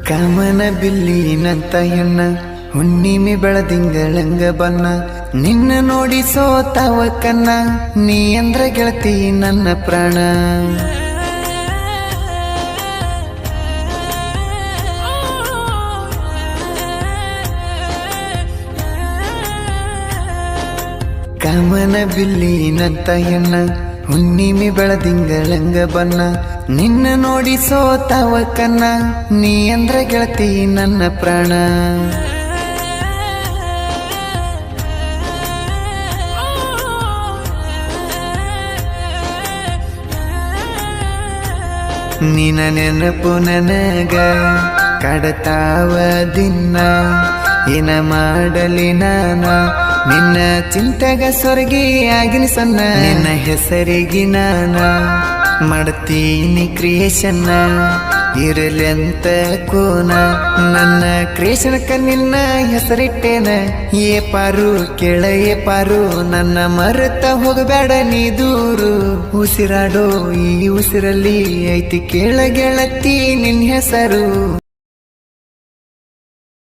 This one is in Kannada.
ಕಾಮನ ಬಿಲ್ಲಿನಂತ ಹೆಣ್ಣ ಹುಣ್ಣಿಮೆ ಬೆಳದಿಂಗಳಂಗ ಬನ್ನ ನಿನ್ನ ನೋಡಿ ಸೋತಾವ ಕನ್ನ ನೀ ಅಂದ್ರ ಗೆಳತಿ ನನ್ನ ಪ್ರಾಣ ಕಾಮನ ಬಿಲ್ಲಿನಂತ ಹೆಣ್ಣ ಹುಣ್ಣಿಮೆ ಬೆಳದಿಂಗಳಂಗ ಬನ್ನ ನಿನ್ನ ನೋಡಿ ಸೋತಾವ ಕನ್ನ ನೀ ಅಂದ್ರ ಗೆಳತಿ ನನ್ನ ಪ್ರಾಣ ನಿನ ನೆನಪು ನನಗ ಕಡತಾವ ದಿನ ಏನ ಮಾಡಲಿ ನಾನ ನಿನ್ನ ಚಿಂತೆಗ ಸ್ವರ್ಗಿ ಆಗಿನ ಸಣ್ಣ ನಿನ್ನ ಹೆಸರಿಗೆ ನಾನ ಮಾಡ್ತೀನಿ ಕ್ರಿಯೇಷನ್ ಇರಲಿ ಅಂತ ಕೋನ ನನ್ನ ಕ್ರಿಯೇಷನ್ಕ ನಿನ್ನ ಹೆಸರಿಟ್ಟೇನ ಏ ಪಾರು ಕೇಳ ಏ ಪಾರು ನನ್ನ ಮರೆತ ಹೋಗಬೇಡ ನೀ ದೂರು ಉಸಿರಾಡೋ ಈ ಉಸಿರಲ್ಲಿ ಐತಿ ಕೇಳ ಗೆಳತಿ ನಿನ್ನ ಹೆಸರು